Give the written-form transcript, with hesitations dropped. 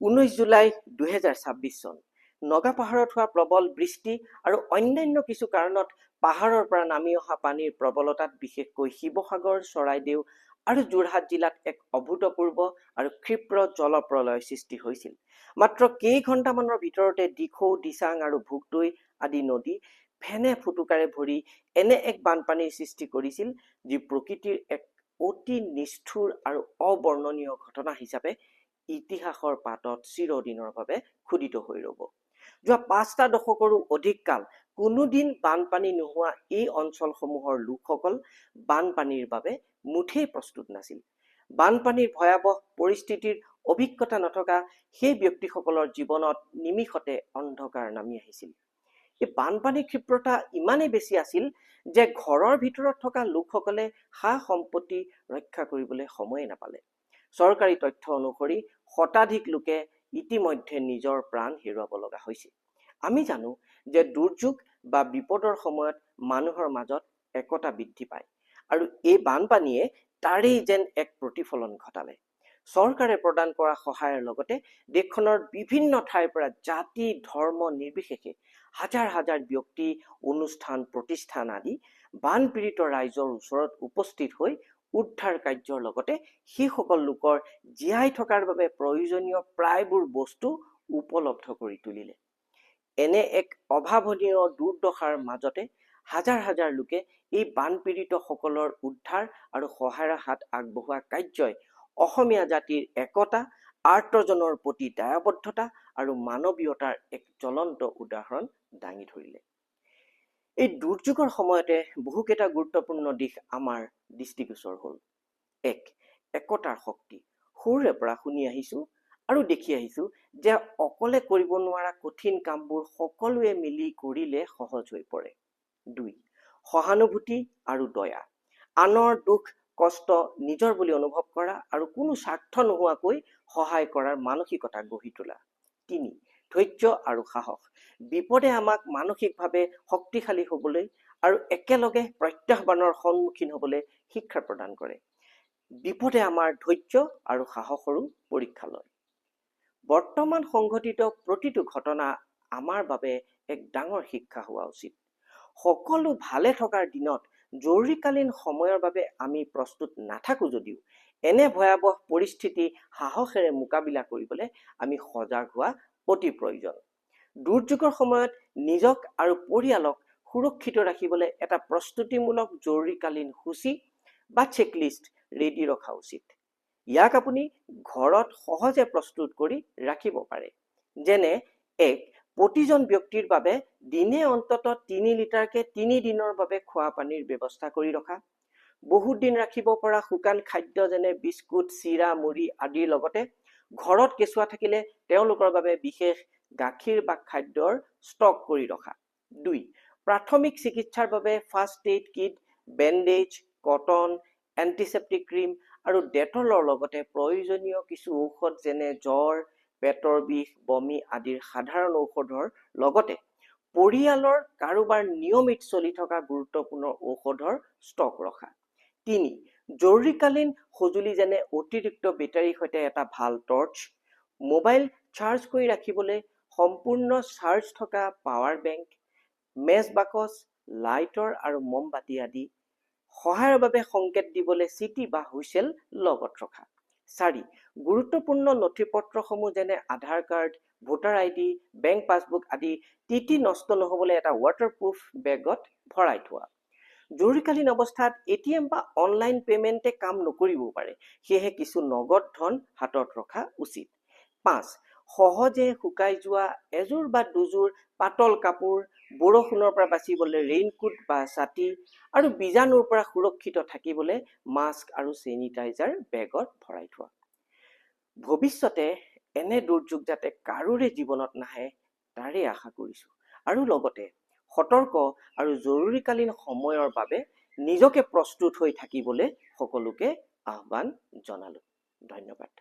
19 July 2026 চন নগা পাহাৰত হোৱা প্ৰবল বৃষ্টি আৰু অন্যান্য কিছু কাৰণত পাহাৰৰ পৰা নামি অহা পানীৰ প্ৰবলতাত বিশেষকৈ শিৱসাগৰ, চৰাইদেউ আৰু যোৰহাট জিলাত এক অভূতপূৰ্ব আৰু ক্ষিপ্ৰ জলপ্ৰলয় সৃষ্টি হৈছিল। মাত্ৰ কেইঘণ্টামানৰ ভিতৰতে দিখৌ, দিচাং আৰু ভোগদৈ আদি নদী ফেনে ফুটুকাৰে ভৰি এনে এক বানপানীৰ সৃষ্টি কৰিছিল যি প্ৰকৃতিৰ এক অতি নিষ্ঠুৰ আৰু অবৰ্ণনীয় ঘটনা হিচাপে ইতিহাসৰ পাতত চিৰদিনৰ বাবে খোদিত হৈ ৰব। যোৱা 5টা দশকৰো অধিক কাল কোনোদিন বানপানী নোহোৱা এই অঞ্চলসমূহৰ লোকসকল বানপানীৰ বাবে মুঠেই প্ৰস্তুত নাছিল। বানপানীৰ ভয়াৱহ পৰিস্থিতিৰ অভিজ্ঞতা নথকা সেই ব্যক্তিসকলৰ জীৱনত নিমিষতে অন্ধকাৰ নামি আহিছিল। এই বানপানীৰ ক্ষিপ্ৰতা ইমানেই বেছি আছিল যে ঘৰৰ ভিতৰত থকা লোকসকলে সা সম্পত্তি ৰক্ষা কৰিবলৈ সময়ে নাপালে। চৰকাৰী তথ্য অনুসৰি শতাধিক লোকে ইতিমধ্যে নিজৰ প্ৰাণ হেৰুৱাব লগা হৈছে। আমি জানো যে দুৰ্যোগ বা বিপদৰ সময়ত মানুহৰ মাজত একতা বৃদ্ধি পায় আৰু এই বানপানীয়ে তাৰেই যেন এক প্ৰতিফলন ঘটালে। চৰকাৰে প্ৰদান কৰা সহায়ৰ লগতে দেশখনৰ বিভিন্ন ঠাইৰ পৰা জাতি ধৰ্ম নিৰ্বিশেষে হাজাৰ হাজাৰ ব্যক্তি, অনুষ্ঠান, প্ৰতিষ্ঠান আদি বানপীড়িত ৰাইজৰ ওচৰত উপস্থিত হৈ উদ্ধাৰ কাৰ্যৰ লগতে সেইসকল লোকৰ জীয়াই থকাৰ বাবে প্ৰয়োজনীয় প্ৰায়বোৰ বস্তু উপলব্ধ কৰি তুলিলে। এনে এক অভাৱনীয় দুৰ্দশাৰ মাজতে হাজাৰ হাজাৰ লোকে এই বানপীড়িতসকলৰ উদ্ধাৰ আৰু সহায়ৰ হাত আগবঢ়োৱা কাৰ্যই অসমীয়া জাতিৰ একতা, আৰ্তজনৰ প্ৰতি দায়বদ্ধতা আৰু মানৱীয়তাৰ এক জ্বলন্ত উদাহৰণ দাঙি ধৰিলে। এই দুৰ্যোগৰ সময়তে বহুকেইটা গুৰুত্বপূৰ্ণ দিশ আমাৰ দৃষ্টিগোচৰ হ'ল। একতাৰ শক্তি। সৰুৰে পৰা শুনি আহিছো আৰু দেখি আহিছো যে অকলে কৰিব নোৱাৰা কঠিন কামবোৰ সকলোৱে মিলি কৰিলে সহজ হৈ পৰে। 2. সহানুভূতি আৰু দয়া। আনৰ দুখ কষ্ট নিজৰ বুলি অনুভৱ কৰা আৰু কোনো স্বাৰ্থ নোহোৱাকৈ সহায় কৰাৰ মানসিকতা গঢ়ি তোলা। 3. ধৈৰ্য আৰু সাহস। বিপদে আমাক মানসিকভাৱে শক্তিশালী হ'বলৈ আৰু একেলগে প্ৰত্যাহ্বানৰ সন্মুখীন হ'বলৈ শিক্ষা প্ৰদান কৰে। বিপদে আমাৰ ধৈৰ্য আৰু সাহসৰো পৰীক্ষা লয়। বৰ্তমান সংঘটিত প্ৰতিটো ঘটনা আমাৰ বাবে এক ডাঙৰ শিক্ষা হোৱা উচিত। সকলো ভালে থকাৰ দিনত জৰুৰীকালীন সময়ৰ বাবে আমি প্ৰস্তুত নাথাকো যদিও এনে ভয়াৱহ পৰিস্থিতি সাহসেৰে মোকাবিলা কৰিবলৈ আমি সজাগ হোৱা অতি প্ৰয়োজন। দুৰ্যোগৰ সময়ত নিজক আৰু পৰিয়ালক সুৰক্ষিত ৰাখিবলৈ এটা প্ৰস্তুতিমূলক জৰুৰীকালীন সূচী বা চেকলিষ্ট ৰেডি ৰখা উচিত। ইয়াক আপুনি ঘৰত সহজে প্ৰস্তুত কৰি ৰাখিব পাৰে। যেনে 1. প্ৰতিজন ব্যক্তিৰ বাবে দিনে অন্তত 3 লিটাৰকে 3 দিনৰ বাবে খোৱা পানীৰ ব্যৱস্থা কৰি ৰখা। বহুত দিন ৰাখিব পৰা শুকান খাদ্য যেনে বিস্কুট, চিৰা, মুড়ি আদিৰ লগতে ঘৰত কেঁচুৱা থাকিলে তেওঁলোকৰ বাবে বিশেষ গাখীৰ বা খাদ্যৰ ষ্টক কৰি ৰখা। 2. প্ৰাথমিক চিকিৎসাৰ বাবে first aid kit, bandage, cotton, antiseptic cream আৰু ডেটলৰ লগতে প্ৰয়োজনীয় কিছু ঔষধ যেনে জ্বৰ, পেটৰ বিষ, বমি আদিৰ সাধাৰণ ঔষধৰ লগতে পৰিয়ালৰ কাৰোবাৰ নিয়মিত চলি থকা গুৰুত্বপূৰ্ণ ঔষধৰ ষ্টক ৰখা। 3. জৰুৰীকালীন সঁজুলি যেনে অতিৰিক্ত বেটাৰীৰ সৈতে এটা ভাল টৰ্চ, মোবাইল চাৰ্জ কৰি ৰাখিবলৈ সম্পূৰ্ণ চাৰ্জ থকা পাৱাৰ বেংক, মেচ বাকচ, লাইটৰ আৰু মমবাতি আদি, সহায়ৰ বাবে সংকেত দিবলৈ চিটি বা হুইচেল লগত ৰখা। 4. গুৰুত্বপূৰ্ণ নথিপত্ৰসমূহ যেনে Aadhaar card, voter ID, bank passbook আদি তিতি নষ্ট নহবলৈ এটা ৱাটাৰপ্ৰুফ বেগত ভৰাই থোৱা। জৰুৰীকালীন অৱস্থাত ATM বা অনলাইন পেমেণ্টে কাম নকৰিবও পাৰে, সেয়েহে কিছু নগদ ধন হাতত ৰখা উচিত। 5. সহজে শুকাই যোৱা এযোৰ বা দুযোৰ পাতল কাপোৰ, বৰষুণৰ পৰা বাচিবলৈ ৰেইনকোট বা ছাতি আৰু বীজাণুৰ পৰা সুৰক্ষিত থাকিবলৈ মাস্ক আৰু চেনিটাইজাৰ বেগত ভৰাই থোৱা। ভৱিষ্যতে এনে দুৰ্যোগ যাতে কাৰোৰে জীৱনত নাহে তাৰে আশা কৰিছো আৰু লগতে সতৰ্ক আৰু জৰুৰীকালীন সময়ৰ বাবে নিজকে প্ৰস্তুত হৈ থাকিবলৈ সকলোকে আহ্বান জনালো। ধন্যবাদ।